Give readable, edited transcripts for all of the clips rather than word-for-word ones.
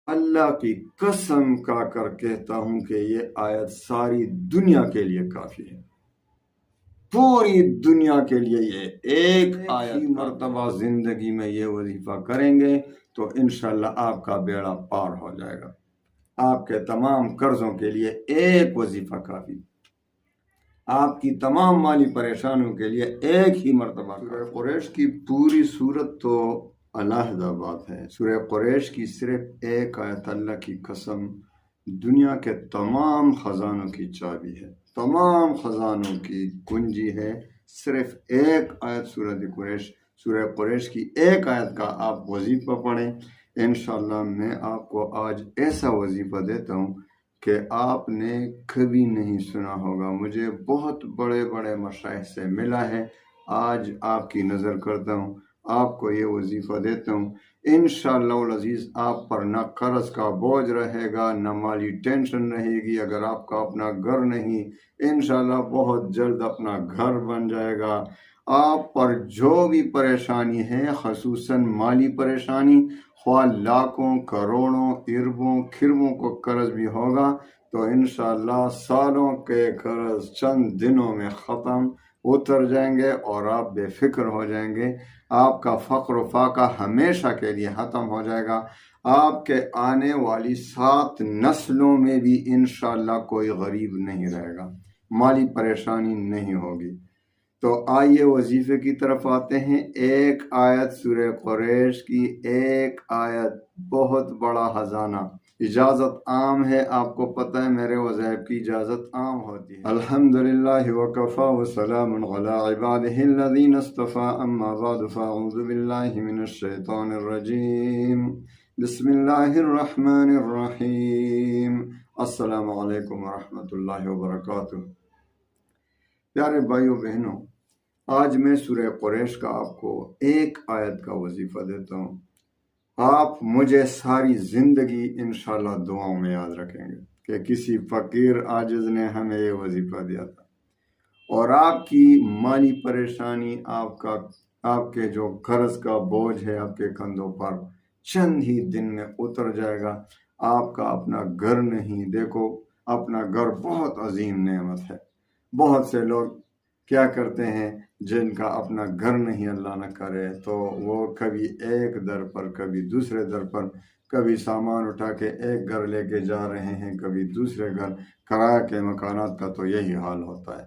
اللہ کی قسم کھا کر کہتا ہوں کہ یہ آیت ساری دنیا کے لیے کافی ہے، پوری دنیا کے لیے یہ ایک آیت مرتبہ زندگی میں یہ وظیفہ کریں گے تو انشاءاللہ آپ کا بیڑا پار ہو جائے گا۔ آپ کے تمام قرضوں کے لیے ایک وظیفہ کافی، آپ کی تمام مالی پریشانیوں کے لیے ایک ہی مرتبہ۔ سورہ قریش کی پوری صورت تو علیحدہ بات ہے، سورہ قریش کی صرف ایک آیت اللہ کی قسم دنیا کے تمام خزانوں کی چابی ہے، تمام خزانوں کی کنجی ہے۔ صرف ایک آیت سورہ قریش کی ایک آیت کا آپ وظیفہ پڑھیں، انشاءاللہ میں آپ کو آج ایسا وظیفہ دیتا ہوں کہ آپ نے کبھی نہیں سنا ہوگا۔ مجھے بہت بڑے بڑے مشائخ سے ملا ہے، آج آپ کی نظر کرتا ہوں، آپ کو یہ وظیفہ دیتا ہوں، انشاءاللہ العزیز آپ پر نہ قرض کا بوجھ رہے گا، نہ مالی ٹینشن رہے گی۔ اگر آپ کا اپنا گھر نہیں، انشاءاللہ بہت جلد اپنا گھر بن جائے گا۔ آپ پر جو بھی پریشانی ہے، خصوصاً مالی پریشانی، خواہ لاکھوں کروڑوں اربوں کھربوں کو قرض بھی ہوگا تو انشاءاللہ سالوں کے قرض چند دنوں میں ختم اتر جائیں گے اور آپ بے فکر ہو جائیں گے۔ آپ کا فقر و فاقہ ہمیشہ کے لیے ختم ہو جائے گا۔ آپ کے آنے والی 7 نسلوں میں بھی انشاءاللہ کوئی غریب نہیں رہے گا، مالی پریشانی نہیں ہوگی۔ تو آئیے وظیفے کی طرف آتے ہیں۔ ایک آیت سورہ قریش کی، ایک آیت، بہت بڑا خزانہ۔ اجازت عام ہے، آپ کو پتہ ہے میرے وظائف کی اجازت عام ہوتی ہے۔ الحمدللہ وکفا وسلام علی عبادہ الذین اصطفی، اما بعد فاعوذ باللہ من الشیطان الرجیم، بسم اللہ الرحمن الرحیم۔ السلام علیکم ورحمۃ اللہ وبرکاتہ۔ پیارے بھائیوں بہنوں، آج میں سورہ قریش کا آپ کو ایک آیت کا وظیفہ دیتا ہوں۔ آپ مجھے ساری زندگی انشاءاللہ دعاؤں میں یاد رکھیں گے کہ کسی فقیر عاجز نے ہمیں یہ وظیفہ دیا تھا، اور آپ کی مالی پریشانی، آپ کے جو قرض کا بوجھ ہے آپ کے کندھوں پر، چند ہی دن میں اتر جائے گا۔ آپ کا اپنا گھر نہیں، دیکھو اپنا گھر بہت عظیم نعمت ہے۔ بہت سے لوگ کیا کرتے ہیں جن کا اپنا گھر نہیں، اللہ نہ کرے، تو وہ کبھی ایک در پر، کبھی دوسرے در پر، کبھی سامان اٹھا کے ایک گھر لے کے جا رہے ہیں، کبھی دوسرے گھر۔ کرایہ کے مکانات کا تو یہی حال ہوتا ہے۔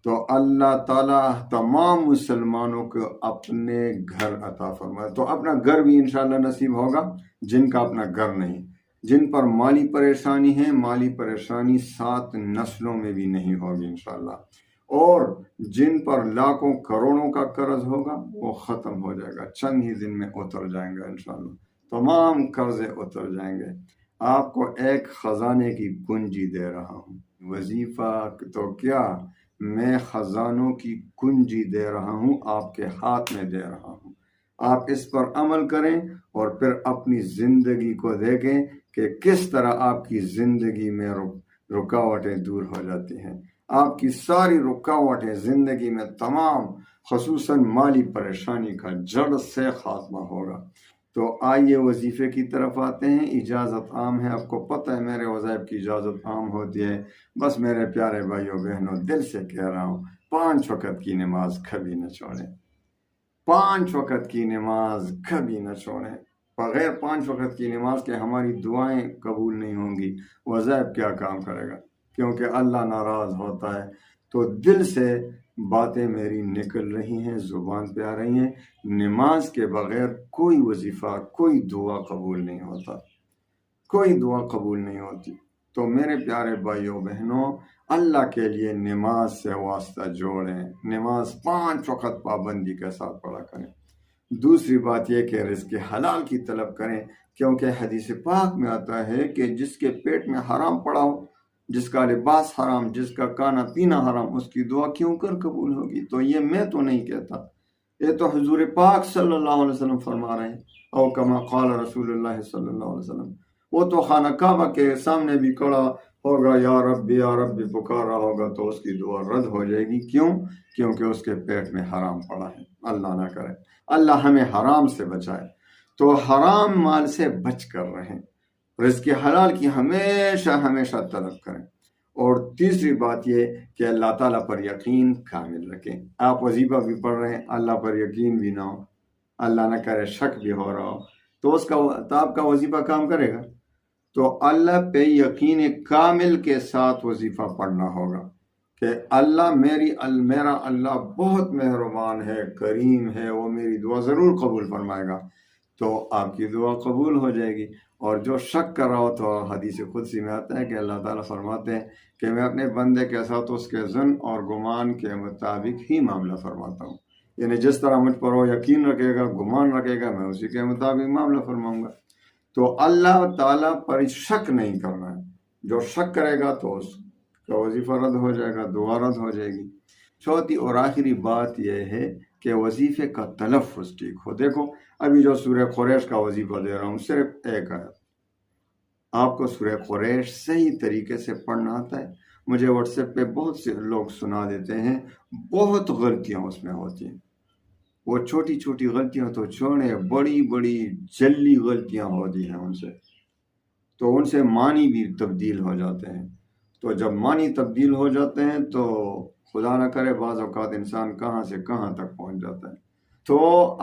تو اللہ تعالیٰ تمام مسلمانوں کو اپنے گھر عطا فرمائے، تو اپنا گھر بھی انشاءاللہ نصیب ہوگا۔ جن کا اپنا گھر نہیں، جن پر مالی پریشانی ہے، مالی پریشانی 7 نسلوں میں بھی نہیں ہوگی انشاءاللہ، اور جن پر لاکھوں کروڑوں کا قرض ہوگا وہ ختم ہو جائے گا، چند ہی دن میں اتر جائیں گے انشاءاللہ، تمام قرضے اتر جائیں گے۔ آپ کو ایک خزانے کی کنجی دے رہا ہوں، وظیفہ تو کیا، میں خزانوں کی کنجی دے رہا ہوں، آپ کے ہاتھ میں دے رہا ہوں۔ آپ اس پر عمل کریں اور پھر اپنی زندگی کو دیکھیں کہ کس طرح آپ کی زندگی میں رکاوٹیں دور ہو جاتی ہیں۔ آپ کی ساری رکاوٹیں زندگی میں تمام، خصوصاً مالی پریشانی کا جڑ سے خاتمہ ہوگا۔ تو آئیے وظیفے کی طرف آتے ہیں۔ اجازت عام ہے، آپ کو پتہ ہے میرے وظائف کی اجازت عام ہوتی ہے۔ بس میرے پیارے بھائیوں بہنوں، دل سے کہہ رہا ہوں، 5 وقت کی نماز کبھی نہ چھوڑیں، 5 وقت کی نماز کبھی نہ چھوڑیں۔ بغیر 5 وقت کی نماز کے ہماری دعائیں قبول نہیں ہوں گی، وظائف کیا کام کرے گا، کیونکہ اللہ ناراض ہوتا ہے۔ تو دل سے باتیں میری نکل رہی ہیں، زبان پہ آ رہی ہیں، نماز کے بغیر کوئی وظیفہ، کوئی دعا قبول نہیں ہوتا، کوئی دعا قبول نہیں ہوتی۔ تو میرے پیارے بھائیوں بہنوں، اللہ کے لیے نماز سے واسطہ جوڑیں، نماز 5 وقت پابندی کے ساتھ پڑھا کریں۔ دوسری بات یہ کہ رزق حلال کی طلب کریں، کیونکہ حدیث پاک میں آتا ہے کہ جس کے پیٹ میں حرام پڑا ہو، جس کا لباس حرام، جس کا کھانا پینا حرام، اس کی دعا کیوں کر قبول ہوگی؟ تو یہ میں تو نہیں کہتا، یہ تو حضور پاک صلی اللہ علیہ وسلم فرما رہے ہیں، او کما قال رسول اللہ صلی اللہ علیہ وسلم۔ وہ تو خانہ کعبہ کے سامنے بھی کھڑا ہوگا، یا ربی یا ربی پکار رہا ہوگا، تو اس کی دعا رد ہو جائے گی۔ کیوں؟ کیونکہ اس کے پیٹ میں حرام پڑا ہے۔ اللہ نہ کرے، اللہ ہمیں حرام سے بچائے۔ تو حرام مال سے بچ کر رہیں، رزق حلال کی ہمیشہ ہمیشہ طلب کریں۔ اور تیسری بات یہ کہ اللہ تعالیٰ پر یقین کامل رکھیں۔ آپ وظیفہ بھی پڑھ رہے ہیں، اللہ پر یقین بھی نہ ہو، اللہ نہ کرے شک بھی ہو رہا ہو، تو آپ کا وظیفہ کام کرے گا؟ تو اللہ پہ یقین کامل کے ساتھ وظیفہ پڑھنا ہوگا کہ میرا اللہ بہت مہربان ہے، کریم ہے، وہ میری دعا ضرور قبول فرمائے گا، تو آپ کی دعا قبول ہو جائے گی۔ اور جو شک کر رہا ہو تو حدیث قدسی میں آتا ہے کہ اللہ تعالیٰ فرماتے ہیں کہ میں اپنے بندے کے ساتھ اس کے ظن اور گمان کے مطابق ہی معاملہ فرماتا ہوں، یعنی جس طرح مجھ پر وہ یقین رکھے گا، گمان رکھے گا، میں اسی کے مطابق معاملہ فرماؤں گا۔ تو اللہ تعالیٰ پر شک نہیں کرنا ہے، جو شک کرے گا تو اس کا وظیفہ رد ہو جائے گا، دعا رد ہو جائے گی۔ چوتھی اور آخری بات یہ ہے کہ وظیفے کا تلفظ ٹھیک ہو۔ دیکھو ابھی جو سورہ قریش کا وظیفہ دے رہا ہوں، صرف ایک آیت، آپ کو سورہ قریش صحیح طریقے سے پڑھنا آتا ہے؟ مجھے واٹس ایپ پہ بہت سے لوگ سنا دیتے ہیں، بہت غلطیاں اس میں ہوتی ہیں، وہ چھوٹی چھوٹی غلطیاں تو چھوڑیں، بڑی بڑی جلی غلطیاں ہوتی ہیں ان سے، تو ان سے معنی بھی تبدیل ہو جاتے ہیں۔ تو جب معنی تبدیل ہو جاتے ہیں تو خدا نہ کرے بعض اوقات انسان کہاں سے کہاں تک پہنچ جاتا ہے۔ تو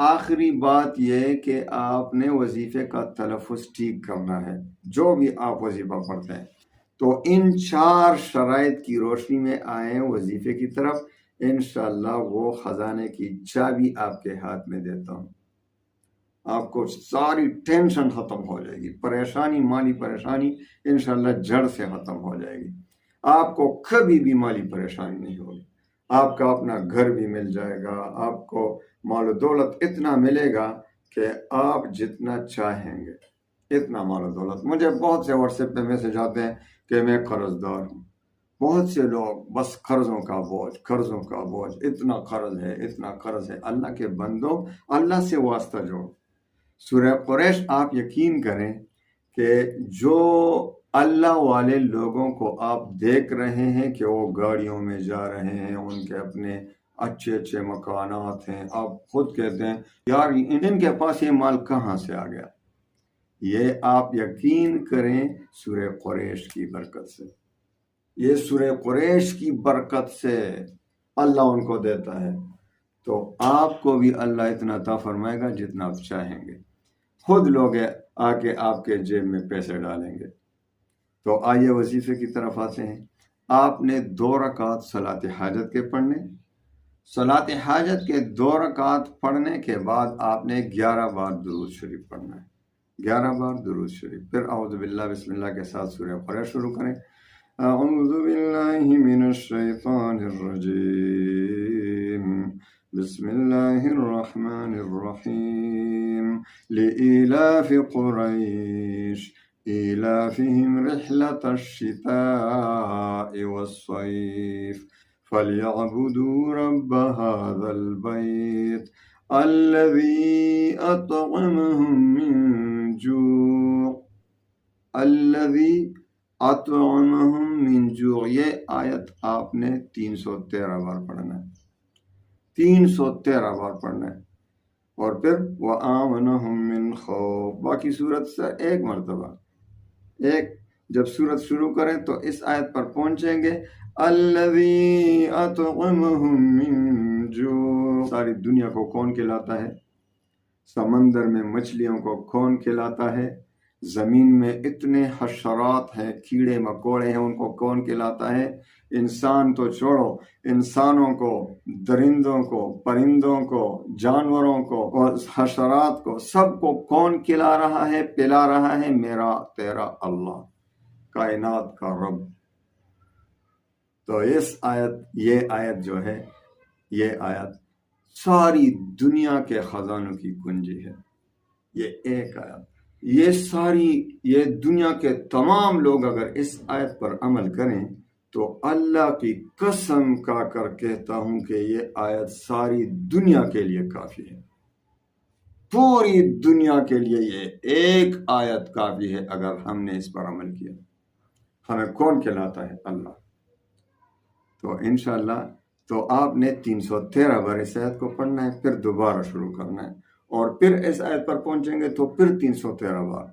آخری بات یہ کہ آپ نے وظیفے کا تلفظ ٹھیک کرنا ہے، جو بھی آپ وظیفہ پڑھتے ہیں۔ تو ان 4 شرائط کی روشنی میں آئیں وظیفے کی طرف، انشاءاللہ وہ خزانے کی چابی آپ کے ہاتھ میں دیتا ہوں، آپ کو ساری ٹینشن ختم ہو جائے گی، پریشانی، مالی پریشانی انشاءاللہ جڑ سے ختم ہو جائے گی، آپ کو کبھی بھی مالی پریشانی نہیں ہوگی، آپ کا اپنا گھر بھی مل جائے گا، آپ کو مال و دولت اتنا ملے گا کہ آپ جتنا چاہیں گے اتنا مال و دولت۔ مجھے بہت سے واٹس ایپ پہ میسج آتے ہیں کہ میں قرض دار ہوں، بہت سے لوگ بس قرضوں کا بوجھ، اتنا قرض ہے، اتنا قرض ہے۔ اللہ کے بندوں، اللہ سے واسطہ جوڑ۔ سورہ قریش آپ یقین کریں کہ جو اللہ والے لوگوں کو آپ دیکھ رہے ہیں کہ وہ گاڑیوں میں جا رہے ہیں، ان کے اپنے اچھے اچھے مکانات ہیں، آپ خود کہتے ہیں یار ان کے پاس یہ مال کہاں سے آ گیا؟ یہ آپ یقین کریں سورہ قریش کی برکت سے، یہ سورہ قریش کی برکت سے اللہ ان کو دیتا ہے۔ تو آپ کو بھی اللہ اتنا عطا فرمائے گا جتنا آپ چاہیں گے، خود لوگ آ کے آپ کے جیب میں پیسے ڈالیں گے۔ تو آئیے وظیفے کی طرف آتے ہیں۔ آپ نے 2 رکعت صلاۃ حاجت کے پڑھنے، صلاۃ حاجت کے 2 رکعت پڑھنے کے بعد آپ نے 11 بار درود شریف پڑھنا ہے، 11 بار درود شریف۔ پھر اعوذ باللہ بسم اللہ کے ساتھ سورہ قریش شروع کریں۔ اعوذ باللہ من الشیطان الرجیم، بسم اللہ الرحمن الرحیم، لإیلاف قریش إيلافهم رحلة الشتاء والصيف فليعبدوا رب هذا البيت الذي أطعمهم من جوع۔ یہ آیت آپ نے 313 بار پڑھنا ہے، 313 بار پڑھنا ہے۔ اور پھر وَآمَنَهُم مِّنْ خَوْفٍ، باقی سورت سے ایک مرتبہ، جب سورت شروع کریں تو اس آیت پر پہنچیں گے الذی اطعمہم من جوع۔ ساری دنیا کو کون کھلاتا ہے؟ سمندر میں مچھلیوں کو کون کھلاتا ہے؟ زمین میں اتنے حشرات ہیں، کیڑے مکوڑے ہیں، ان کو کون کھلاتا ہے؟ انسان تو چھوڑو، انسانوں کو، درندوں کو، پرندوں کو، جانوروں کو اور حشرات کو، سب کو کون کھلا رہا ہے، پلا رہا ہے؟ میرا تیرا اللہ، کائنات کا رب۔ تو یہ آیت جو ہے، یہ آیت ساری دنیا کے خزانوں کی کنجی ہے۔ یہ ایک آیت، یہ دنیا کے تمام لوگ اگر اس آیت پر عمل کریں تو اللہ کی قسم کھا کر کہتا ہوں کہ یہ آیت ساری دنیا کے لیے کافی ہے، پوری دنیا کے لیے یہ ایک آیت کافی ہے۔ اگر ہم نے اس پر عمل کیا، ہمیں کون کھلاتا ہے؟ اللہ۔ تو انشاءاللہ تو آپ نے 313 بار اس آیت کو پڑھنا ہے، پھر دوبارہ شروع کرنا ہے، اور پھر اس آیت پر پہنچیں گے تو پھر 313 بار،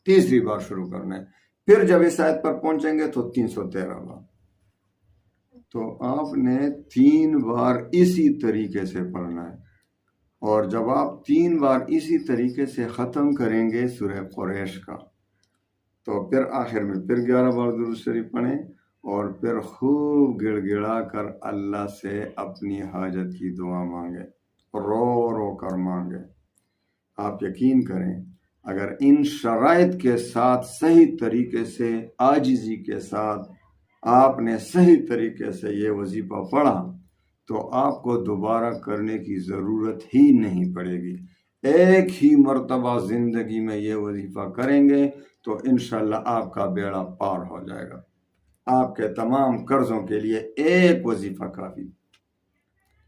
تیسری بار شروع کرنا ہے. پھر جب اس آیت پر پہنچیں گے تو 313 بار. تو آپ نے 3 بار اسی طریقے سے پڑھنا ہے. اور جب آپ 3 بار اسی طریقے سے ختم کریں گے سورہ قریش کا تو پھر آخر میں پھر 11 بار درود شریف پڑھیں اور پھر خوب گڑ گڑا کر اللہ سے اپنی حاجت کی دعا مانگے، رو رو کر مانگے. آپ یقین کریں اگر ان شرائط کے ساتھ صحیح طریقے سے عاجزی کے ساتھ آپ نے صحیح طریقے سے یہ وظیفہ پڑھا تو آپ کو دوبارہ کرنے کی ضرورت ہی نہیں پڑے گی. ایک ہی مرتبہ زندگی میں یہ وظیفہ کریں گے تو انشاءاللہ آپ کا بیڑا پار ہو جائے گا. آپ کے تمام قرضوں کے لیے ایک وظیفہ کافی،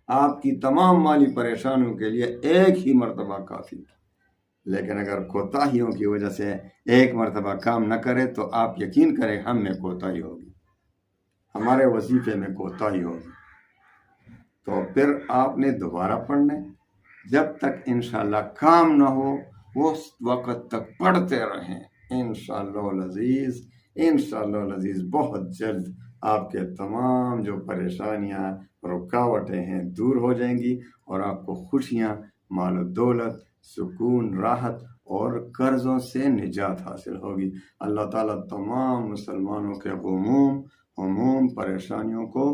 آپ کی تمام مالی پریشانیوں کے لیے ایک ہی مرتبہ کافی. لیکن اگر کوتاہیوں کی وجہ سے ایک مرتبہ کام نہ کرے تو آپ یقین کریں ہم میں کوتاہی ہوگی، ہمارے وظیفے میں کوتاہی ہوگی. تو پھر آپ نے دوبارہ پڑھنا ہے. جب تک انشاءاللہ کام نہ ہو اس وقت تک پڑھتے رہیں. انشاءاللہ العزیز انشاءاللہ العزیز بہت جلد آپ کے تمام جو پریشانیاں رکاوٹیں ہیں دور ہو جائیں گی اور آپ کو خوشیاں، مال و دولت، سکون، راحت اور قرضوں سے نجات حاصل ہوگی. اللہ تعالیٰ تمام مسلمانوں کے غموم پریشانیوں کو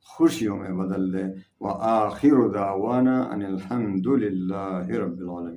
خوشیوں میں بدل دے. وآخر دعوانا ان الحمد للہ رب العالمین.